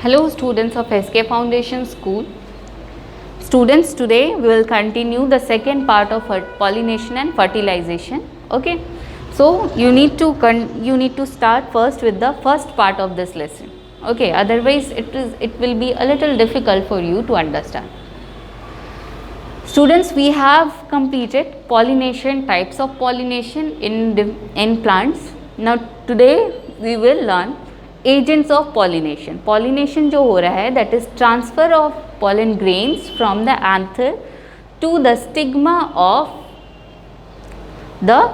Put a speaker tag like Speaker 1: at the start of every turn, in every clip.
Speaker 1: Hello students of SK Foundation School. Students, today we will continue the second part of pollination and fertilization. Okay, so you need to start first with the first part of this lesson. Okay, otherwise it will be a little difficult for you to understand. Students, we have completed pollination, types of pollination in plants. Now today we will learn agents of pollination. Pollination जो हो रहा है, that is transfer of pollen grains from the anther to the stigma of the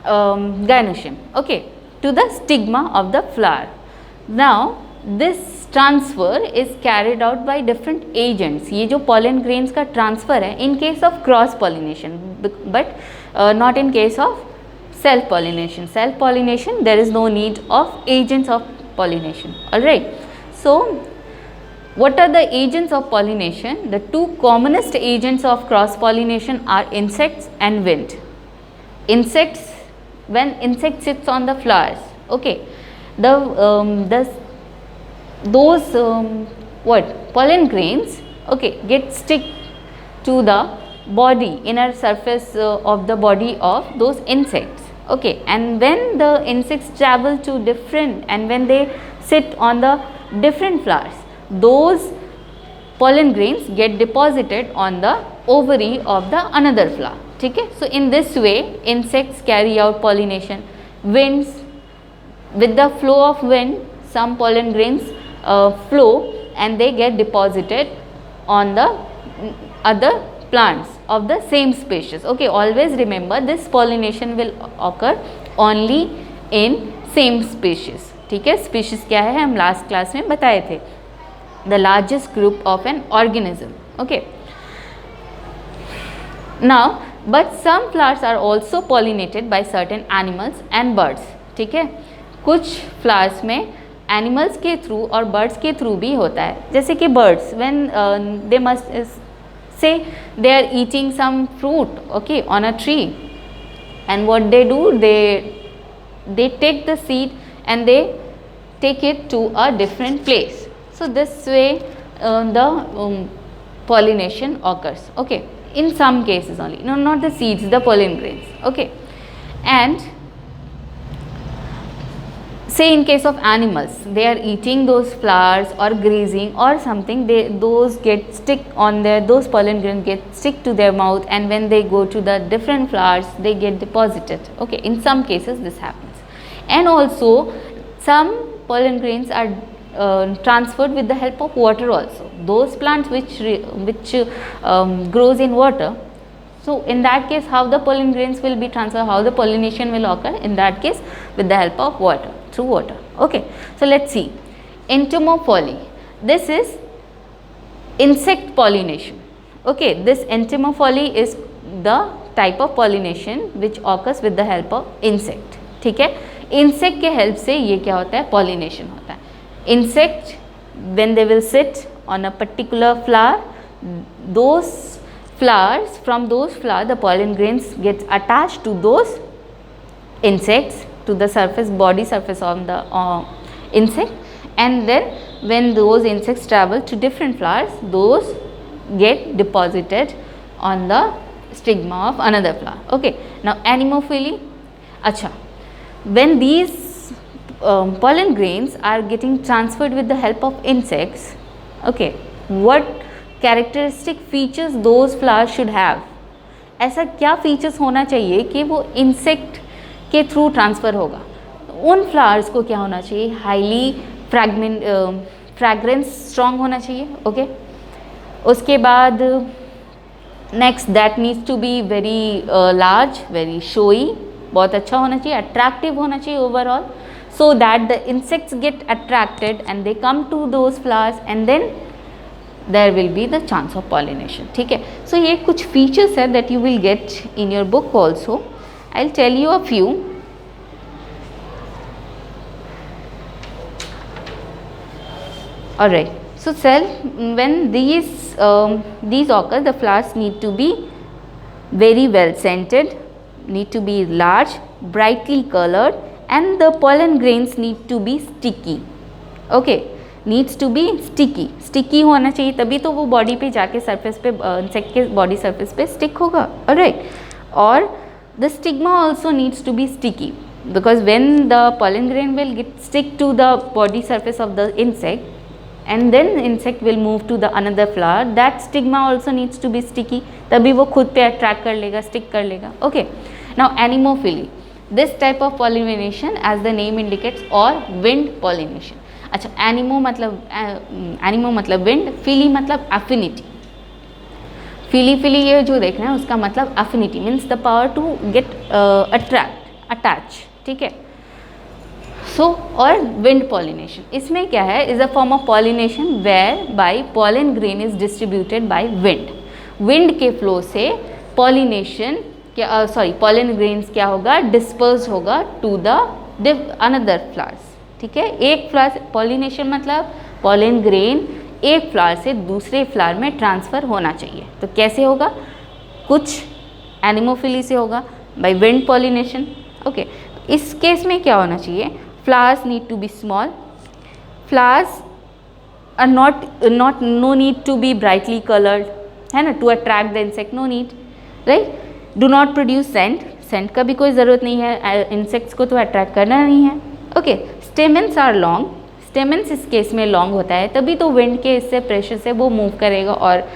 Speaker 1: gynoecium. Okay, to the stigma of the flower. Now this transfer is carried out by different agents. ये जो pollen grains का transfer है in case of cross pollination, but not in case of self pollination. Self pollination, there is no need of agents of pollination. Alright, so what are the agents of pollination? The two commonest agents of cross pollination are insects and wind. Insects, when insect sits on the flowers, okay, those pollen grains, okay, get stick to the body, inner surface of the body of those insects. Okay, and when the insects travel to different, and when they sit on the different flowers, those pollen grains get deposited on the ovary of the another flower. Okay, so in this way insects carry out pollination. Winds, with the flow of wind, some pollen grains flow and they get deposited on the other plants of the same species. Okay, always remember this pollination will occur only in same species. ठीक है, species क्या है हम last class में बताए थे, the largest group of an organism. Okay, now but some flowers are also pollinated by certain animals and birds. ठीक है, कुछ flowers में animals के through और birds के through भी होता है. जैसे कि birds, when they must say they are eating some fruit, okay, on a tree, and what they do, they take the seed and they take it to a different place. So this way the pollination occurs. Okay, in some cases only, no, not the seeds, the pollen grains. Okay, and say in case of animals, they are eating those flowers or grazing or something, those get stick on their, those pollen grains get stick to their mouth, and when they go to the different flowers they get deposited. Okay, in some cases this happens. And also some pollen grains are transferred with the help of water also. Those plants which grows in water, so in that case how the pollen grains will be transferred, how the pollination will occur? In that case with the help of water, through water. Okay, so let's see, entomophily, this is insect pollination. Okay, this entomophily is the type of pollination which occurs with the help of insect. ठीक है, insect के help से ये क्या होता है, pollination होता है. Insect, when they will sit on a particular flower, those flowers, from those flowers the pollen grains get attached to those insects, to the surface, body surface of the insect, and then when those insects travel to different flowers, those get deposited on the stigma of another flower. Okay, now anemophily. Acha, when these pollen grains are getting transferred with the help of insects, okay, what characteristic features those flowers should have? ऐसा क्या features होना चाहिए कि वो insect के through transfer होगा? उन flowers को क्या होना चाहिए? हाईली फ्रैग्रेंस स्ट्रॉन्ग होना चाहिए. ओके, उसके बाद next, that needs to be very large, very showy, बहुत अच्छा होना चाहिए, अट्रैक्टिव होना चाहिए overall, so that the insects get attracted and they come to those flowers and then there will be the chance of pollination. ठीक है, so ये कुछ features है that you will get in your book also. I'll tell you a few. Alright, so when these occur, the flowers need to be very well scented, need to be large, brightly colored, and the pollen grains need to be sticky. Okay, needs to be sticky, sticky होना चाहिए तभी तो वो body पे जाके surface पे insect के body surface पे स्टिक होगा, ऑलराइट। और the stigma also needs to be sticky because when the pollen grain will get stick to the body surface of the insect and then insect will move to the another flower, that stigma also needs to be sticky, तभी वो खुद पे attract कर लेगा, stick कर लेगा, okay। Now anemophily, this type of pollination as the name indicates or wind pollination। अच्छा, anemo मतलब wind, phily मतलब affinity, phily ये जो देख रहे हैं उसका मतलब affinity means the power to get attach, ठीक है। सो और विंड पॉलिनेशन, इसमें क्या है, is a form of pollination where by pollen grain is distributed by wind. Wind के फ्लो से पॉलिनेशन क्या पॉलन ग्रेन्स क्या होगा, डिस्पर्स होगा टू द अनदर फ्लावर्स, ठीक है। एक फ्लावर, पॉलिनेशन मतलब पॉलन ग्रेन एक फ्लावर से दूसरे फ्लावर में ट्रांसफ़र होना चाहिए, तो कैसे होगा, कुछ एनिमोफिली से होगा, बाय विंड पॉलिनेशन, ओके। इस केस में क्या होना चाहिए, flowers need to be small, flowers are not no need to be brightly coloured, है ना, to attract the insect, no need, right. Do not produce scent, scent का भी कोई ज़रूरत नहीं है, इंसेक्ट्स को तो अट्रैक्ट करना नहीं है, okay. Stamens are long, stamens इस केस में लॉन्ग होता है तभी तो विंड के इससे प्रेशर से वो मूव करेगा और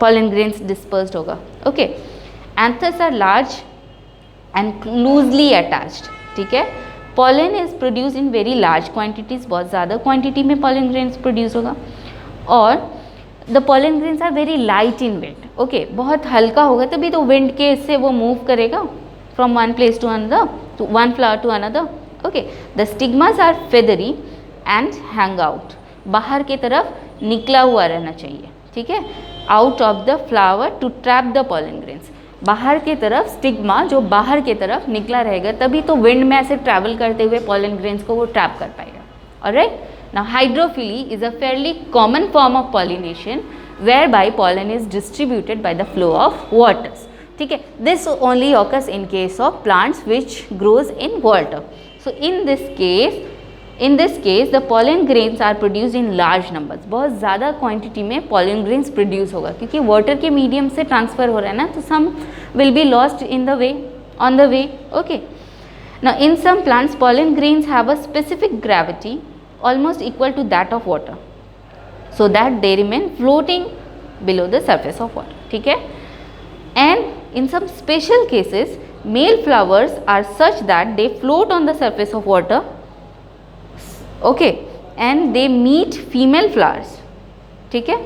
Speaker 1: पॉलन ग्रेन्स डिस्पर्स्ड होगा, okay. Anthers are large and loosely attached, ठीक है। Pollen is produce in very large quantities, बहुत ज़्यादा क्वांटिटी में पॉलन ग्रेन्स प्रोड्यूस होगा, और the pollen grains are very light in wind, okay, बहुत हल्का होगा तभी तो विंड के इससे वो मूव करेगा from one place to another, to one flower to another, okay. The stigmas are feathery and hang out, बाहर की तरफ निकला हुआ रहना चाहिए, ठीक है, out of the flower to trap the pollen grains, बाहर की तरफ स्टिग्मा जो बाहर की तरफ निकला रहेगा तभी तो विंड में ऐसे ट्रैवल करते हुए पॉलन ग्रेन्स को वो ट्रैप कर पाएगा, alright. Now hydrophily is a fairly common form of pollination where by pollen is distributed by the flow of waters, ठीक है। This only occurs in case of plants which grows in water. So in this case the pollen grains are produced in large numbers, बहुत ज़्यादा quantity में pollen grains produce होगा क्योंकि water के medium से transfer हो रहा है ना, तो some will be lost in the way, on the way, okay। Now in some plants pollen grains have a specific gravity almost equal to that of water, so that they remain floating below the surface of water, ठीक है। And in some special cases male flowers are such that they float on the surface of water, okay, and they meet female flowers, ठीक है,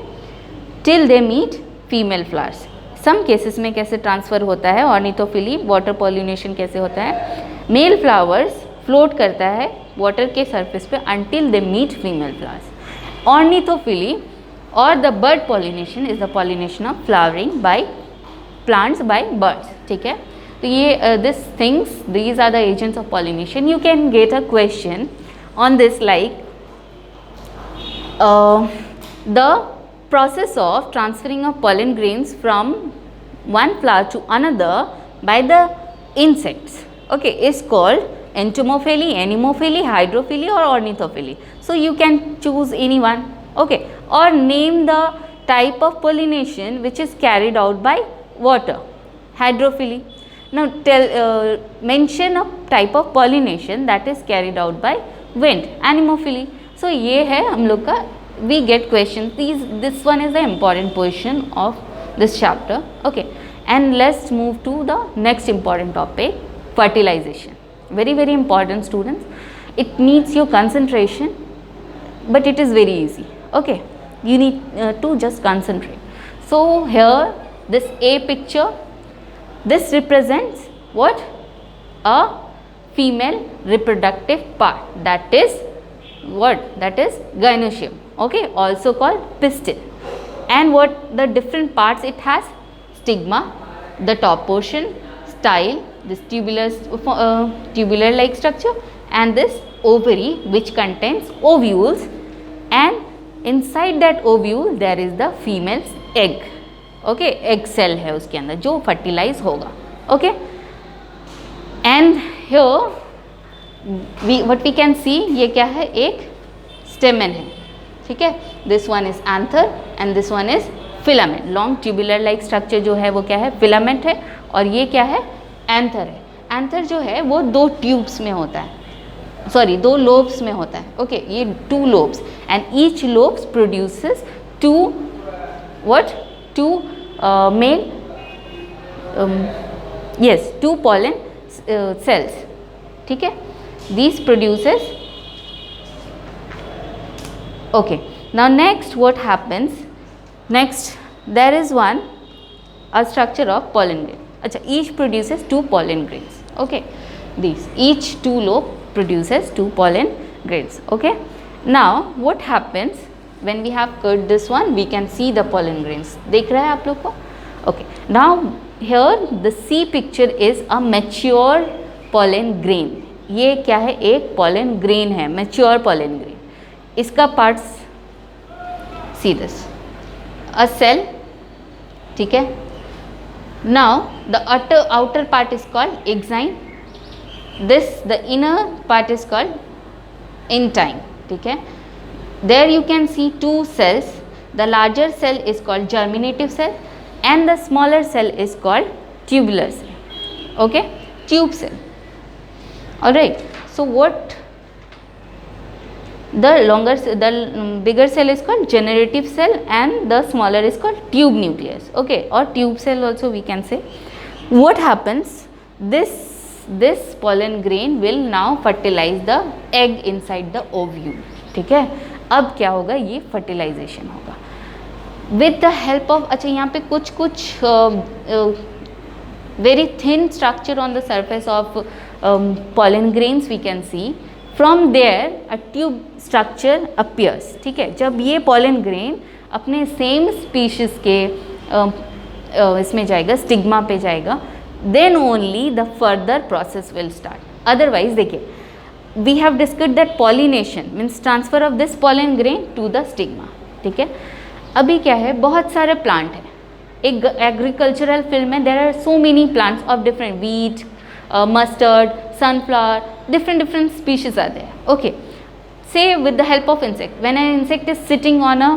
Speaker 1: till they meet female flowers। some cases में कैसे transfer होता है ornithophily, water pollination कैसे होता है, male flowers float करता है वाटर के सरफेस पे until they meet female flowers। Ornithophily और the bird pollination is the pollination of flowering by plants by birds, ठीक है। तो ये these are the agents of pollination। you can get a question on this like the process of transferring of pollen grains from one flower to another by the insects, okay, is called entomophily, anemophily, hydrophily or ornithophily। so you can choose any one, okay, or name the type of pollination which is carried out by water, hydrophily। now mention a type of pollination that is carried out by wind, anemophily। so ये है हम लोग का, we get questions, this one is the important portion of this chapter, okay। and let's move to the next important topic, fertilization। very very important students, it needs your concentration but it is very easy, okay, you need to just concentrate। so here this A picture, this represents what, a female reproductive part, that is what, that is gynoecium, okay, also called pistil। and what the different parts it has, stigma, the top portion, style, this tubular like structure, and this ovary which contains ovules, and inside that ovule there is the female's egg, okay, egg cell है उसके अंदर जो fertilize होगा, okay। and here what we can see, ये क्या है, एक stamen है, ठीक है. This one is anther and this one is filament. Long tubular like structure जो है वो क्या है, फिलामेंट है, और ये क्या है, एंथर है. एंथर जो है वो 2 ट्यूब्स में होता है, सॉरी 2 लोब्स में होता है. ओके, ये 2 lobes and each lobes produces 2 what, 2 male, yes, 2 pollen cells, ठीक है. These produces, okay. Now next what happens, next there is one a structure of pollen grain. अच्छा, each produces 2 pollen grains, okay. These each 2 lobe produces 2 pollen grains, okay. Now what happens when we have cut this one, we can see the pollen grains. देख रहा है आप लोग को, okay. Now here the C picture is a mature pollen grain. ये क्या है, एक pollen grain है, mature pollen grain. इसका parts, see this, a cell, ठीक है. Now the outer part is called exine. This the inner part is called intine, ठीक है. There you can see 2 cells. The larger cell is called germinative cell and the smaller cell is called tubular cell, okay, tube cell. All right, so what the bigger cell is called generative cell and the smaller is called tube nucleus, okay, or tube cell also we can say. What happens, this pollen grain will now fertilize the egg inside the ovule, ठीक है. अब क्या होगा, ये fertilisation होगा with the help of, अच्छा यहाँ पे कुछ very thin structure on the surface of pollen grains we can see. From there a tube structure appears, ठीक है. जब ये pollen grain अपने same species के इसमें जाएगा, स्टिग्मा पे जाएगा, then only the further process will start. Otherwise देखिए, we have discussed that pollination means transfer of this pollen grain to the stigma, ठीक है. अभी क्या है, बहुत सारे प्लांट हैं. एक एग्रीकल्चरल फील्ड में there are so many plants of different, wheat, mustard, sunflower, different species are there, okay. Say with the help of insect, when an insect is sitting on a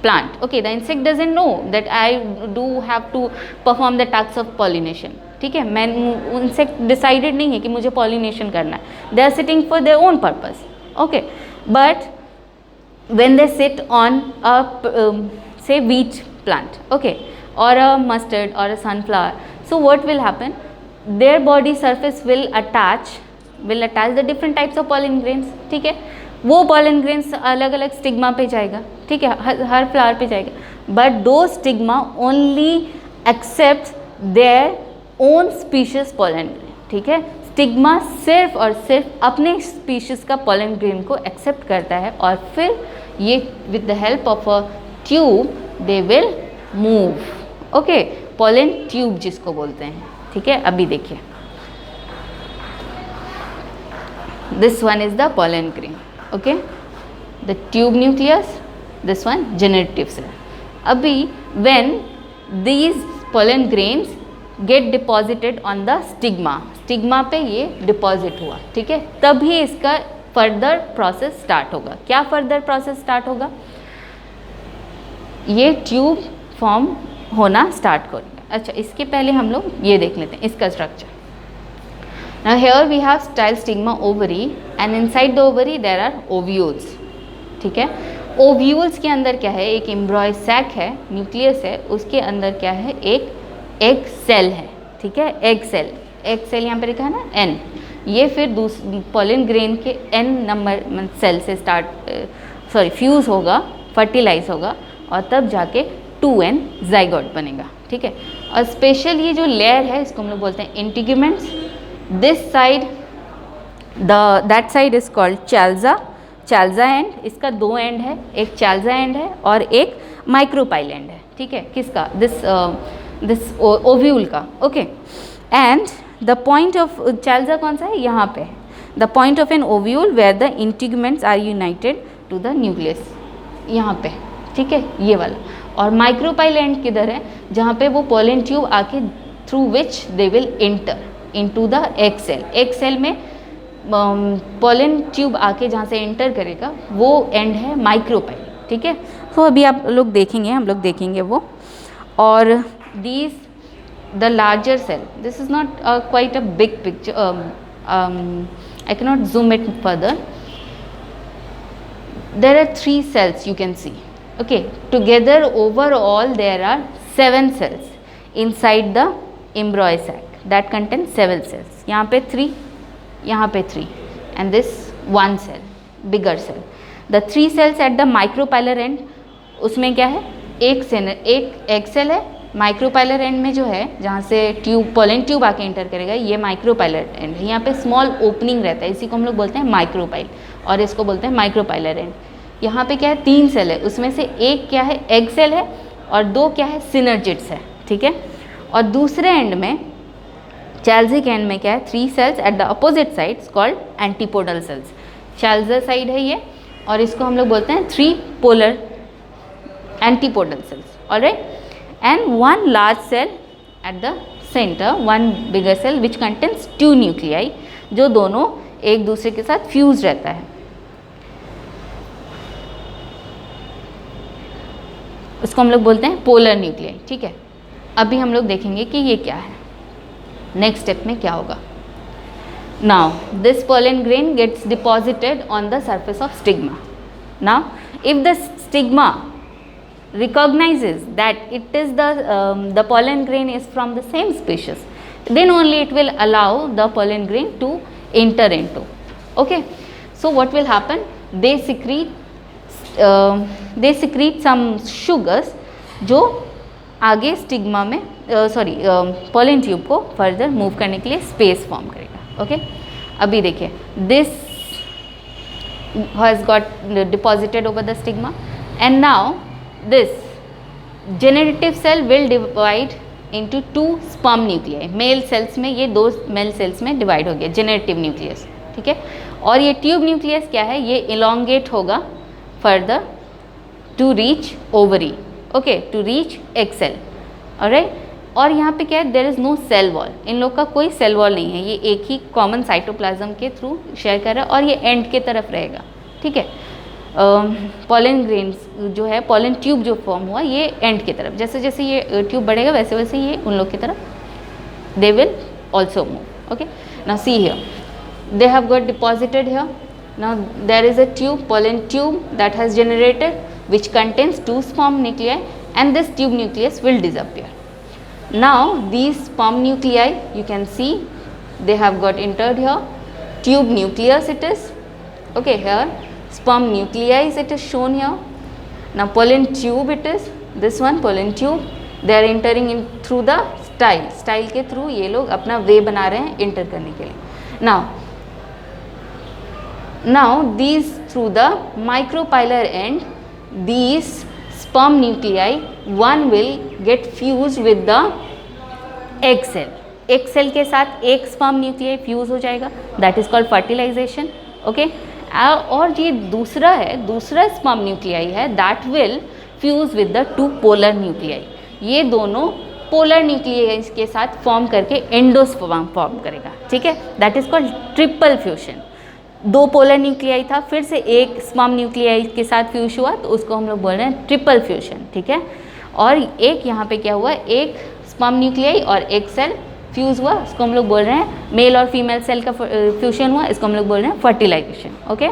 Speaker 1: plant, okay, the insect doesn't know that I do have to perform the tasks of pollination, ठीक है. मैं insect decided नहीं है कि मुझे pollination करना है, they are sitting for their own purpose, okay. But when they sit on a say wheat plant, okay, or a mustard or a sunflower, so what will happen, their body surface will attach the different types of pollen grains, ठीक है. वो pollen grains अलग अलग stigma पे जाएगा, ठीक है, हर flower पे जाएगा. बट दो stigma only accept their own species pollen grain, ठीक है. स्टिग्मा सिर्फ और सिर्फ अपने स्पीशीज का pollen grain को एक्सेप्ट करता है, और फिर ये with the help of a tube they will move, okay. pollen tube जिसको बोलते हैं, ठीक है. अभी देखिए, this one is the pollen grain, okay, the tube nucleus, this one generative cell. Abhi when these pollen grains get deposited on the stigma पे ये deposit हुआ, ठीक है, तभी इसका further process start होगा. क्या further process start होगा, ये tube form होना start करेगा. अच्छा, इसके पहले हम लोग ये देख लेते हैं इसका structure. Now here we have style stigma ovary and inside the ovary there are ovules, ठीक है. ओव्यूल्स के अंदर क्या है, एक एम्ब्रॉय सैक है, न्यूक्लियस है, उसके अंदर क्या है, एक एग सेल है, ठीक है. एग सेल यहाँ पे लिखा है ना, एन. ये फिर पॉलन ग्रेन के एन नंबर सेल से फ्यूज़ होगा, फर्टिलाइज होगा, और तब जाके 2n जाइगोट बनेगा, ठीक है. और स्पेशल ये जो लेयर है इसको हम लोग बोलते हैं integuments. This side that side is called chalaza end. इसका 2 एंड है, एक चाल्जा एंड है और एक माइक्रोपाइल एंड है, ठीक है. किसका, दिस ओव्यूल का, okay. And the point of chalaza कौन सा है, यहाँ पे है. The point of an ovule where the integuments are united to the nucleus, यहाँ पे, ठीक है, ये वाला. और माइक्रोपाइल एंड किधर है, जहाँ पे वो पोलन ट्यूब आके through which they will enter into the egg cell. Egg cell में पोलन ट्यूब आके जहाँ से एंटर करेगा वो एंड है माइक्रोपाइल, ठीक है। तो अभी आप लोग देखेंगे, हम लोग देखेंगे वो। और these the larger cell, this is not quite a big picture, I can not zoom it further. There are 3 cells you can see, okay. Together overall there are 7 cells inside the embryo sac that contains 7 cells. यहाँ पे 3, यहाँ पे 3 and this 1 cell, bigger cell. The 3 cells at the micropylar end, उसमें क्या है, एक egg cell है। Micropylar and में जो है जहाँ से ट्यूब पोलन ट्यूब आके एंटर करेगा, ये माइक्रोपाइलर एंड है। यहाँ पे स्मॉल ओपनिंग रहता है, इसी को हम लोग बोलते हैं माइक्रोपाइल और इसको बोलते हैं माइक्रोपाइलर एंड। यहाँ पे क्या है, 3 सेल है, उसमें से एक क्या है, एग सेल है और 2 क्या है, सिनर्जिड्स है, ठीक है। और दूसरे एंड में चैल्जिक एंड में क्या है, 3 cells at the opposite sides called antipodal cells. Chalazal side है ये और इसको हम लोग बोलते हैं 3 polar antipodal cells, alright. And 1 large cell at the center, 1 bigger cell which contains 2 nuclei, जो दोनों एक दूसरे के साथ फ्यूज रहता है। उसको हम लोग बोलते हैं पोलर न्यूक्लियाई, ठीक है। अभी हम लोग देखेंगे कि ये क्या है, नेक्स्ट स्टेप में क्या होगा। Now this pollen grain gets deposited on the surface of stigma. Now if the stigma recognizes that it is the pollen grain is from the same species, then only it will allow the pollen grain to enter into, okay. So what will happen, they secrete some sugars जो आगे stigma में pollen tube को further move करने के लिए space form करेगा, okay. अभी देखिए, this has got deposited over the stigma and now this generative cell will divide into 2 sperm nuclei. Male cells में ये 2 मेल सेल्स में डिवाइड हो गया जेनेरेटिव न्यूक्लियस, ठीक है। और ये ट्यूब न्यूक्लियस क्या है, ये इलोंगेट होगा further to reach ovary, okay, to reach egg cell, alright. और यहाँ पे क्या है, there is no cell wall, इन लोग का कोई सेल वॉल नहीं है, ये एक ही कॉमन साइटोप्लाज्म के थ्रू शेयर कर रहा है और ये एंड के तरफ रहेगा, ठीक है। पोलन ग्रेन्स जो है, पोलन ट्यूब जो फॉर्म हुआ ये एंड की तरफ, जैसे जैसे ये ट्यूब बढ़ेगा वैसे वैसे ये उन लोग की तरफ they will also move, okay. Now see here, they have got deposited here. Now there is a tube, pollen tube that has generated which contains 2 sperm nuclei and this tube nucleus will disappear. Now these sperm nuclei you can see they have got entered here. Tube nucleus it is, okay, here sperm nuclei it is shown here. Now pollen tube it is, this one pollen tube, they are entering in through the style के through ये लोग अपना वे बना रहे हैं enter करने के लिए. Now these through the micropylar end, these sperm nuclei, one will get fused with the egg cell. egg cell के साथ एक sperm nuclei fuse हो जाएगा, that is called fertilization, okay. और ये दूसरा है, दूसरा sperm nuclei है that will fuse with the 2 polar nuclei. ये दोनों पोलर न्यूक्लियाई के साथ फॉर्म करके एंडोस्पर्म फॉर्म करेगा, ठीक है. That is called triple fusion. 2 polar nuclei था, फिर से एक स्पर्म न्यूक्लियाई के साथ फ्यूज हुआ, तो उसको हम लोग बोल रहे हैं ट्रिपल फ्यूजन, ठीक है. और एक यहाँ पे क्या हुआ, एक स्पर्म न्यूक्लियाई और एक सेल फ्यूज हुआ, उसको हम लोग बोल रहे हैं मेल और फीमेल सेल का फ्यूजन हुआ, इसको हम लोग बोल रहे हैं फर्टिलाइजेशन, ओके.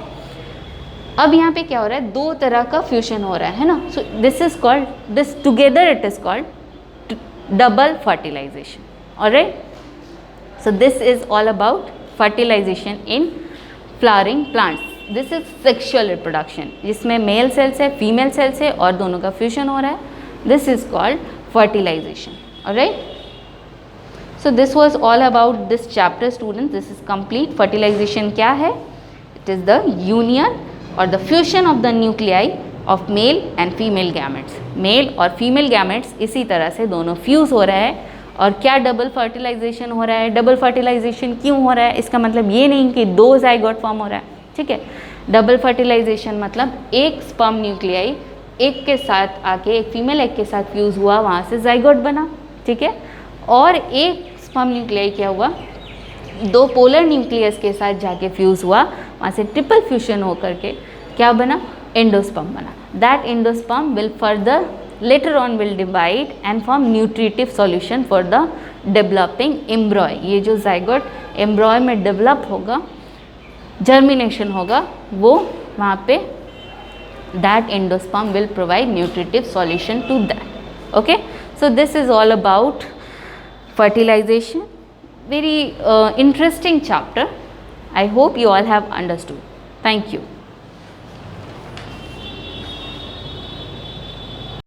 Speaker 1: अब यहाँ पे क्या हो रहा है, 2 तरह का फ्यूजन हो रहा है ना. So this is called, this together it is called double fertilization, alright. So this is all about fertilization in flowering plants. This is sexual reproduction, जिसमें मेल सेल्स है, फीमेल सेल्स है और दोनों का फ्यूजन हो रहा है. This is called fertilization, alright. So this was all about this chapter, students. This is complete. Fertilization क्या है? It is the union or the fusion of the nuclei of male and female gametes. Male और female gametes इसी तरह से दोनों fuse हो रहा है. और क्या डबल फर्टिलाइजेशन हो रहा है? डबल फर्टिलाइजेशन क्यों हो रहा है? इसका मतलब ये नहीं कि 2 जाइगोट फॉर्म हो रहा है, ठीक है. डबल फर्टिलाइजेशन मतलब एक स्पर्म न्यूक्लियाई एक के साथ आके एक फीमेल एग के साथ फ्यूज़ हुआ, वहाँ से जाइगोट बना, ठीक है. और एक स्पर्म न्यूक्लियाई क्या हुआ, दो पोलर न्यूक्लियस के साथ जाके फ्यूज़ हुआ, वहाँ से ट्रिपल फ्यूजन होकर के क्या बना, एंडोस्पर्म बना. That endosperm will further later on will divide and form nutritive solution for the developing embryo. ये जो zygote embryo में develop होगा, germination होगा, वो वहाँ पे that endosperm will provide nutritive solution to that. Okay, so this is all about fertilization. Very interesting chapter. I hope you all have understood. Thank you.